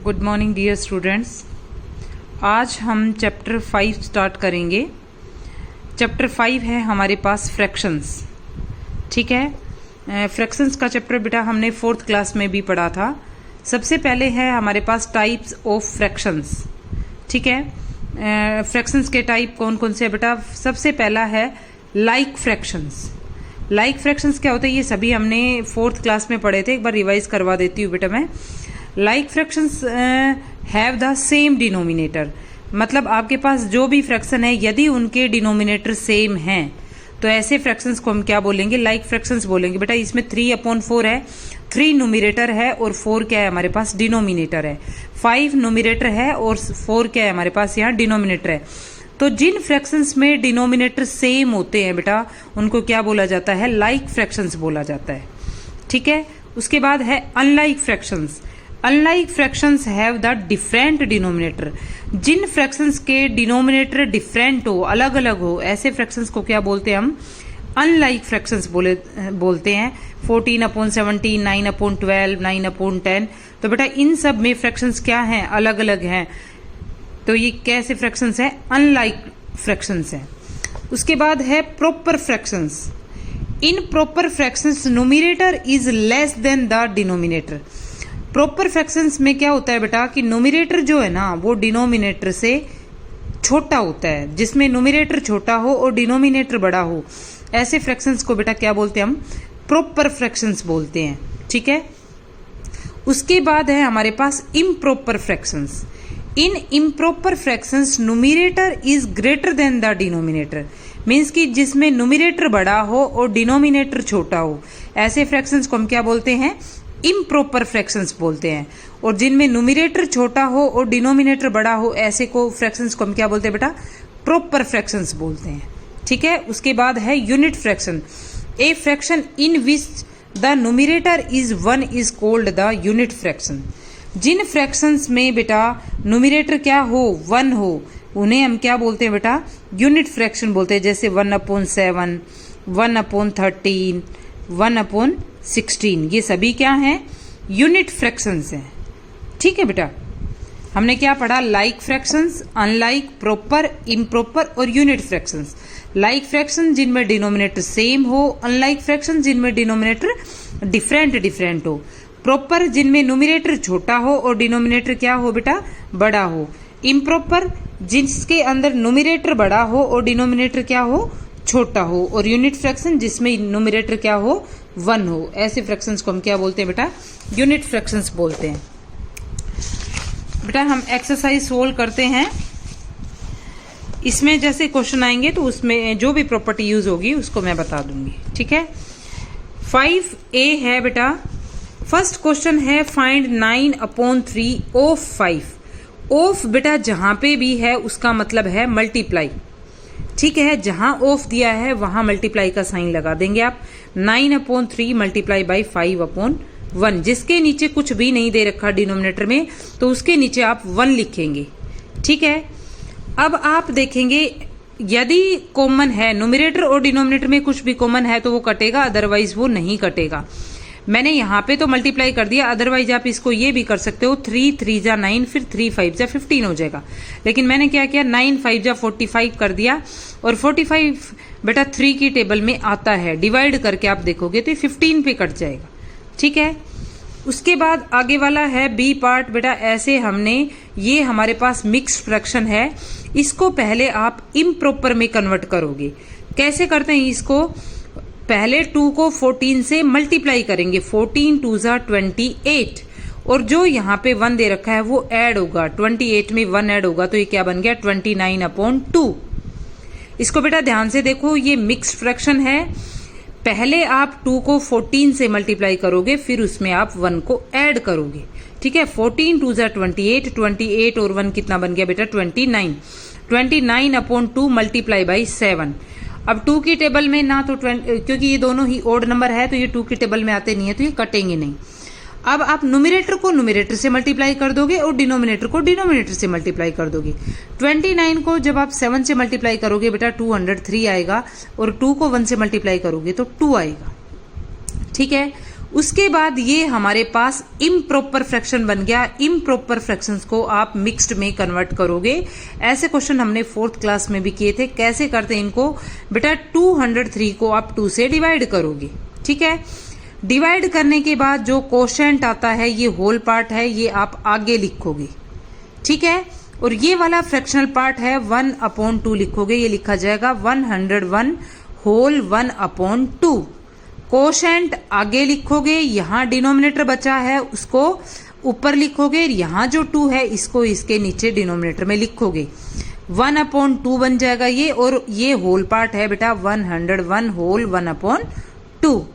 Good morning dear students. आज हम chapter 5 start करेंगे। चैप्टर 5 है हमारे पास फ्रैक्शंस। ठीक है, फ्रैक्शंस का चैप्टर बेटा हमने 4th क्लास में भी पढ़ा था। सबसे पहले है हमारे पास टाइप्स ऑफ फ्रैक्शंस। ठीक है, फ्रैक्शंस के टाइप कौन कौन से है बेटा? सबसे पहला है लाइक फ्रैक्शंस। लाइक फ्रैक्शंस क्या होते हैं ये सभी हमने 4th क्लास में पढ़े थे। एक बार रिवाइज करवा देती हूँ बेटा मैं। Like fractions have the same denominator, मतलब आपके पास जो भी फ्रैक्शन है यदि उनके डिनोमिनेटर सेम हैं तो ऐसे फ्रैक्शंस को हम क्या बोलेंगे? लाइक फ्रैक्शंस बोलेंगे। बेटा इसमें 3/4 है, 3 न्यूमिरेटर है और 4 क्या है हमारे पास? डिनोमिनेटर है। 5 न्यूमिरेटर है और 4 क्या है हमारे पास? यहाँ डिनोमिनेटर है। तो जिन फ्रैक्शंस में डिनोमिनेटर सेम होते हैं बेटा उनको क्या बोला जाता है? लाइक फ्रैक्शंस बोला जाता है। ठीक है, उसके बाद है unlike fractions. Unlike fractions have the different denominator. जिन फ्रैक्शंस के डिनोमिनेटर डिफरेंट हो, अलग अलग हो, ऐसे फ्रैक्शंस को क्या बोलते हैं हम? अनलाइक फ्रैक्शंस बोलते हैं। 14/17, 9/12, 9/10। तो बेटा इन सब में फ्रैक्शंस क्या हैं? अलग अलग हैं। तो ये कैसे फ्रैक्शंस हैं? अनलाइक फ्रैक्शंस हैं। उसके बाद है proper fractions. In proper fractions numerator is less than the denominator. Proper fractions में क्या होता है बेटा कि न्यूमिरेटर जो है ना वो डिनोमिनेटर से छोटा होता है। जिसमें न्यूमिरेटर छोटा हो और डिनोमिनेटर बड़ा हो, ऐसे फ्रैक्शंस को बेटा क्या बोलते हैं हम? प्रॉपर फ्रैक्शंस बोलते हैं। ठीक है, उसके बाद है हमारे पास improper fractions. In improper fractions numerator is greater than the denominator, means कि जिसमें न्यूमिरेटर बड़ा हो और डिनोमिनेटर छोटा हो, ऐसे फ्रैक्शंस को हम क्या बोलते हैं? इम्प्रॉपर फ्रैक्शंस बोलते हैं। और जिनमें न्यूमिरेटर छोटा हो और डिनोमिनेटर बड़ा हो, ऐसे को फ्रैक्शंस को हम क्या बोलते हैं बेटा? प्रॉपर फ्रैक्शंस बोलते हैं। ठीक है, उसके बाद है unit fraction. A fraction in which the numerator is 1 is called the unit fraction. जिन फ्रैक्शंस में बेटा न्यूमिरेटर क्या हो? 1 हो, उन्हें हम क्या बोलते हैं बेटा? यूनिट फ्रैक्शन बोलते हैं। जैसे 1/7, 1/13, 1/16, ये सभी क्या हैं? यूनिट फ्रैक्शंस हैं। ठीक है बेटा, हमने क्या पढ़ा? Like fractions, unlike, proper, improper और यूनिट फ्रैक्शंस। लाइक फ्रैक्शन जिनमें डिनोमिनेटर सेम हो, अनलाइक फ्रैक्शन जिनमें डिनोमिनेटर डिफरेंट हो, प्रॉपर जिनमें न्यूमिरेटर छोटा हो और डिनोमिनेटर क्या हो बेटा? बड़ा हो, इम्प्रॉपर जिसके अंदर न्यूमिरेटर बड़ा हो और डिनोमिनेटर क्या हो? छोटा हो, और यूनिट फ्रैक्शन जिसमें न्यूमिरेटर क्या हो? 1 हो। ऐसे फ्रैक्शंस को हम क्या बोलते हैं बेटा? यूनिट फ्रैक्शंस बोलते हैं। बेटा हम एक्सरसाइज सोल्व करते हैं। इसमें जैसे क्वेश्चन आएंगे तो उसमें जो भी प्रॉपर्टी यूज होगी उसको मैं बता दूंगी। ठीक है, 5A है बेटा। फर्स्ट क्वेश्चन है फाइंड 9/3 ऑफ 5। ऑफ बेटा जहां पे भी है उसका मतलब है मल्टीप्लाई। ठीक है, जहां ऑफ दिया है वहां मल्टीप्लाई का साइन लगा देंगे आप। 9/3 मल्टीप्लाई बाई 5/1। जिसके नीचे कुछ भी नहीं दे रखा डिनोमिनेटर में तो उसके नीचे आप 1 लिखेंगे। ठीक है, अब आप देखेंगे यदि कॉमन है, न्यूमिरेटर और डिनोमिनेटर में कुछ भी कॉमन है तो वो कटेगा, अदरवाइज वो नहीं कटेगा। मैंने यहाँ पे तो मल्टीप्लाई कर दिया, अदरवाइज आप इसको ये भी कर सकते हो 3 3 जा 9, फिर 3 5 जा 15 हो जाएगा। लेकिन मैंने क्या किया? 9 5 जा 45 कर दिया, और 45 बेटा 3 की टेबल में आता है। डिवाइड करके आप देखोगे तो 15 पे कट जाएगा। ठीक है, उसके बाद आगे वाला है बी पार्ट। बेटा ऐसे हमने, ये हमारे पास मिक्स फ्रैक्शन है, इसको पहले आप इम्प्रॉपर में कन्वर्ट करोगे। कैसे करते हैं इसको? पहले 2 को 14 से मल्टीप्लाई करेंगे। 14 2 जा 28, और जो यहाँ पे 1 दे रखा है वो ऐड होगा। 28 में 1 ऐड होगा तो ये क्या बन गया? 29/2। इसको बेटा ध्यान से देखो, ये मिक्स फ्रैक्शन है। पहले आप 2 को 14 से मल्टीप्लाई करोगे, फिर उसमें आप 1 को ऐड करोगे। ठीक है, 14 2 जा 28, 28 और 1 कितना बन गया बेटा? 29। 29/2 मल्टीप्लाई बाई 7। अब 2 की टेबल में ना तो क्योंकि ये दोनों ही ओड नंबर है तो ये 2 की टेबल में आते नहीं है तो ये कटेंगे नहीं। अब आप न्यूमिरेटर को न्यूमिरेटर से मल्टीप्लाई कर दोगे और डिनोमिनेटर को डिनोमिनेटर से मल्टीप्लाई कर दोगे। 29 को जब आप 7 से मल्टीप्लाई करोगे बेटा 203 आएगा, और 2 को 1 से मल्टीप्लाई करोगे तो 2 आएगा। ठीक है, उसके बाद ये हमारे पास इम्प्रॉपर फ्रैक्शन बन गया। इम्प्रॉपर फ्रैक्शंस को आप मिक्स्ड में कन्वर्ट करोगे। ऐसे क्वेश्चन हमने 4th क्लास में भी किए थे। कैसे करते हैं इनको? बेटा 203 को आप 2 से डिवाइड करोगे, ठीक है। डिवाइड करने के बाद जो कोशेंट आता है, ये होल पार्ट है, ये आप आगे लिखोगे, ठीक है। और ये वाला फ्रैक्शनल पार्ट है 1/2 लिखोगे, ये लिखा जाएगा 101 होल 1/2। कोशेंट आगे लिखोगे, यहां डिनोमिनेटर बचा है उसको ऊपर लिखोगे, यहां जो 2 है इसको इसके नीचे डिनोमिनेटर में लिखोगे, 1/2 बन जाएगा ये। और ये होल पार्ट है बेटा 101 होल 1/2।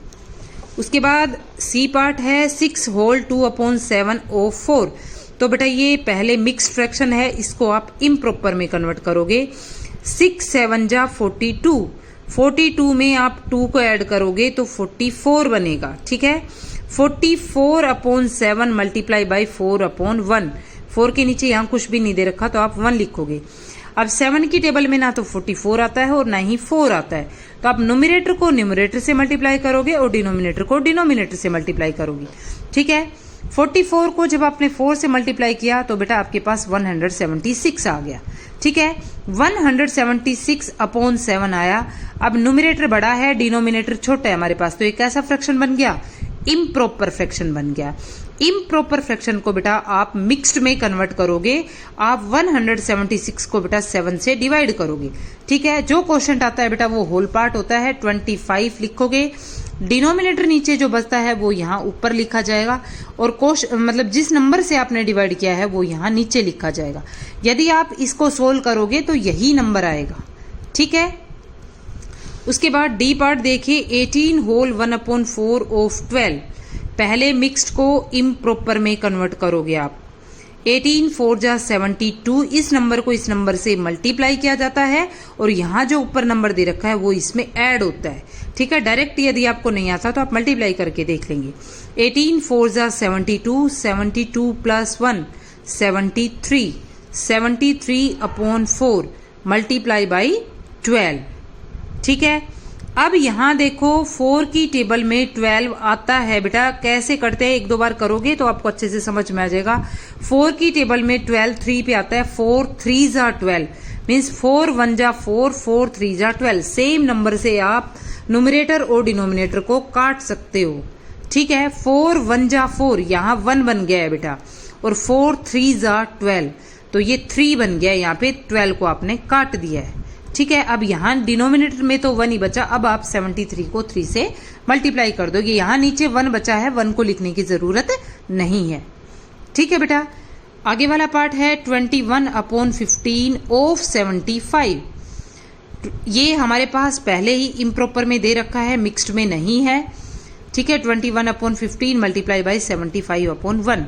उसके बाद सी पार्ट है 6 होल 2/7/4। तो बेटा ये पहले मिक्स्ड फ्रैक्शन है, इसको आप इम्प्रॉपर में कन्वर्ट करोगे। 6 7 जा 42, 42 में आप 2 को ऐड करोगे तो 44 बनेगा, ठीक है। 44/7 मल्टीप्लाई बाई 4/1। 4 के नीचे यहां कुछ भी नहीं दे रखा तो आप 1 लिखोगे। अब 7 की टेबल में ना तो 44 आता है और ना ही 4 आता है, तो आप न्यूमरेटर को न्यूमरेटर से मल्टीप्लाई करोगे और डिनोमिनेटर को डिनोमिनेटर से मल्टीप्लाई करोगे, ठीक है। 44 को जब आपने 4 से मल्टीप्लाई किया तो बेटा आपके पास 176 आ गया, ठीक है। 176/7 आया। अब न्यूमरेटर बड़ा है, डिनोमिनेटर छोटा है हमारे पास, तो एक कैसा फ्रैक्शन बन गया? इम्प्रॉपर फ्रैक्शन बन गया। इम्प्रॉपर फ्रैक्शन को बेटा आप मिक्स्ड में कन्वर्ट करोगे। आप 176 को बेटा 7 से डिवाइड करोगे, ठीक है। जो क्वोशिएंट आता है बेटा वो होल पार्ट होता है, 25 लिखोगे। डिनोमिनेटर नीचे जो बचता है वो यहाँ ऊपर लिखा जाएगा और मतलब जिस नंबर से आपने डिवाइड किया है वो यहाँ नीचे लिखा जाएगा। यदि आप इसको सोल्व करोगे तो यही नंबर आएगा, ठीक है। उसके बाद डी पार्ट देखिए, 18 होल 1/4 ऑफ 12। पहले मिक्स्ड को इम्प्रॉपर में कन्वर्ट करोगे आप। 18 4 जा 72, इस नंबर को इस नंबर से मल्टीप्लाई किया जाता है और यहाँ जो ऊपर नंबर दे रखा है वो इसमें ऐड होता है, ठीक है। डायरेक्ट यदि आपको नहीं आता तो आप मल्टीप्लाई करके देख लेंगे। 18 4 जा 72, 72 प्लस 1 73, 73/4 मल्टीप्लाई बाई 12, ठीक है। अब यहां देखो 4 की टेबल में 12 आता है बेटा। कैसे करते हैं, 1-2 बार करोगे तो आपको अच्छे से समझ में आ जाएगा। 4 की टेबल में 12 3 पे आता है, 4 3 जा 12 मीन्स 4 1 जा 4, 4 3 जा 12। सेम नंबर से आप न्यूमरेटर और डिनोमिनेटर को काट सकते हो, ठीक है। 4 1 जा 4, यहाँ 1 बन गया है बेटा, और 4 3 जा 12, तो ये 3 बन गया। यहाँ पे 12 को आपने काट दिया है, ठीक है। अब यहाँ डिनोमिनेटर में तो 1 ही बचा, अब आप 73 को 3 से मल्टीप्लाई कर दोगे। यहाँ नीचे 1 बचा है, 1 को लिखने की जरूरत नहीं है, ठीक है बेटा। आगे वाला पार्ट है 21/15 ऑफ 75। ये हमारे पास पहले ही इम्प्रॉपर में दे रखा है, मिक्स्ड में नहीं है, ठीक है। 21/15 मल्टीप्लाई बाई 75/1।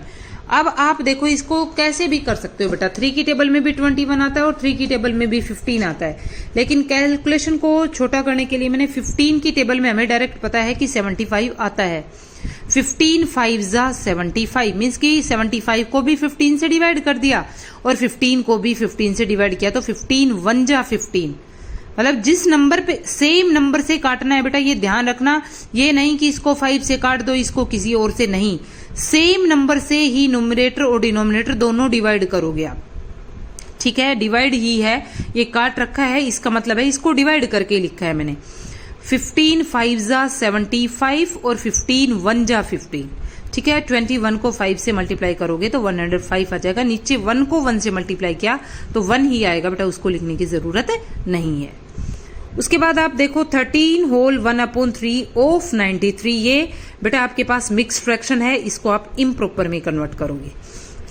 अब आप देखो इसको कैसे भी कर सकते हो बेटा। 3 की टेबल में भी 21 आता है और 3 की टेबल में भी 15 आता है, लेकिन कैलकुलेशन को छोटा करने के लिए मैंने 15 की टेबल में हमें डायरेक्ट पता है कि 75 आता है। 15 5 जा 75 मीन्स कि 75 को भी 15 से डिवाइड कर दिया और 15 को भी 15 से डिवाइड किया, तो 15 1 जा 15। मतलब जिस नंबर पे सेम नंबर से काटना है बेटा, ये ध्यान रखना। ये नहीं कि इसको 5 से काट दो, इसको किसी और से नहीं, सेम नंबर से ही न्यूमरेटर और डिनोमिनेटर दोनों डिवाइड करोगे आप, ठीक है। डिवाइड ही है, ये काट रखा है, इसका मतलब है इसको डिवाइड करके लिखा है मैंने। 15 5 जा 75 और 15 1 जा 15, ठीक है। 21 को 5 से मल्टीप्लाई करोगे तो 105 आ जाएगा। नीचे 1 को 1 से मल्टीप्लाई किया तो 1 ही आएगा बेटा, उसको लिखने की जरूरत नहीं है। उसके बाद आप देखो 13 होल 1/3 ऑफ 93। ये बेटा आपके पास मिक्स फ्रैक्शन है, इसको आप इम्प्रॉपर में कन्वर्ट करोगे,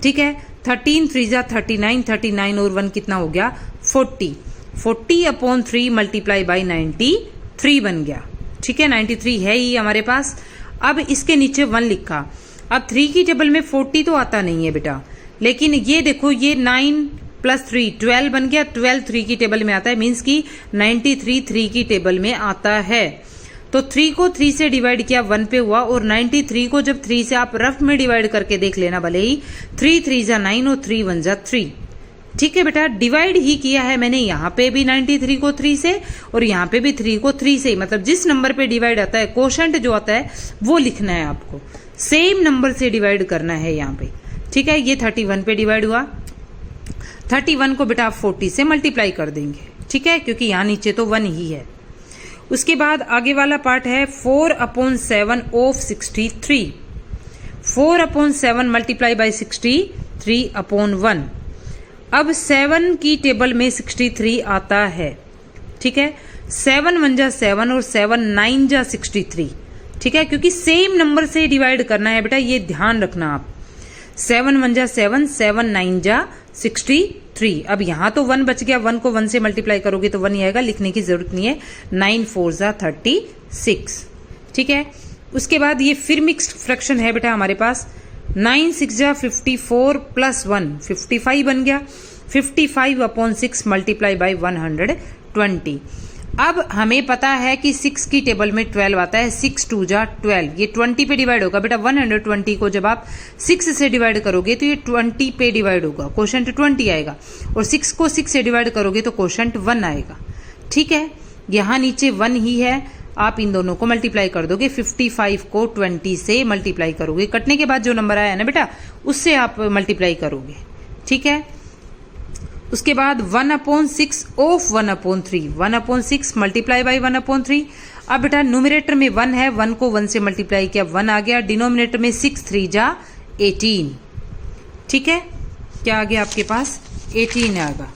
ठीक है। 13 3 जा 39, 39 और 1 कितना हो गया 40, 40/3 मल्टीप्लाई बाई 93 बन गया, ठीक है। 93 है ही हमारे पास। अब इसके नीचे 1 लिखा। अब 3 की टेबल में 40 तो आता नहीं है बेटा, लेकिन ये देखो ये 9 प्लस 3 12 बन गया। 12 3 की टेबल में आता है, मीन्स की 93 3 की टेबल में आता है। तो 3 को 3 से डिवाइड किया 1 पे हुआ, और 93 को जब 3 से आप रफ में डिवाइड करके देख लेना, भले ही 3 3 जा 9 और 3 1 जा 3, ठीक है बेटा, डिवाइड ही किया है मैंने, यहाँ पे भी 93 को 3 से और यहाँ पे भी 3 को 3 से, मतलब जिस नंबर पे डिवाइड आता है कोशेंट जो आता है वो लिखना है आपको, सेम नंबर से डिवाइड करना है यहाँ पे। ठीक है, ये 31 पे डिवाइड हुआ, 31 को बेटा आप 40 से मल्टीप्लाई कर देंगे। ठीक है, क्योंकि यहाँ नीचे तो 1 ही है। उसके बाद आगे वाला पार्ट है 4/7 ऑफ 63, 4/7 मल्टीप्लाई बाई 63/1। अब 7 की टेबल में 63 आता है। ठीक है, 7 1 जा 7 और 7 9 जा 63। ठीक है, क्योंकि सेम नंबर से डिवाइड करना है बेटा, ये ध्यान रखना आप। 7 1 जा 7, 7 9 जा 63। अब यहां तो 1 बच गया, 1 को 1 से मल्टीप्लाई करोगे तो 1 ही आएगा, लिखने की जरूरत नहीं है। 9 4 जा 36। ठीक है, उसके बाद ये फिर मिक्स्ड फ्रैक्शन है बेटा हमारे पास। 9 6 जा 54 प्लस 1 55 बन गया। 55/6 मल्टीप्लाई बाई 120। अब हमें पता है कि 6 की टेबल में 12 आता है। 6 2 जा 12, ये 20 पे डिवाइड होगा बेटा। 120 को जब आप 6 से डिवाइड करोगे तो ये 20 पे डिवाइड होगा, कोशेंट 20 आएगा। और 6 को 6 से डिवाइड करोगे तो कोशेंट 1 आएगा। ठीक है, यहाँ नीचे 1 ही है, आप इन दोनों को मल्टीप्लाई कर दोगे। 55 को 20 से मल्टीप्लाई करोगे, कटने के बाद जो नंबर आया ना बेटा उससे आप मल्टीप्लाई करोगे। ठीक है, उसके बाद 1/6 ऑफ 1/3, 1/6 मल्टीप्लाई बाई 1/3। अब बेटा न्यूमरेटर में 1 है, 1 को 1 से मल्टीप्लाई किया 1 आ गया। डिनोमिनेटर में 6 3 जा 18। ठीक है, क्या आ गया आपके पास 18 आ गया।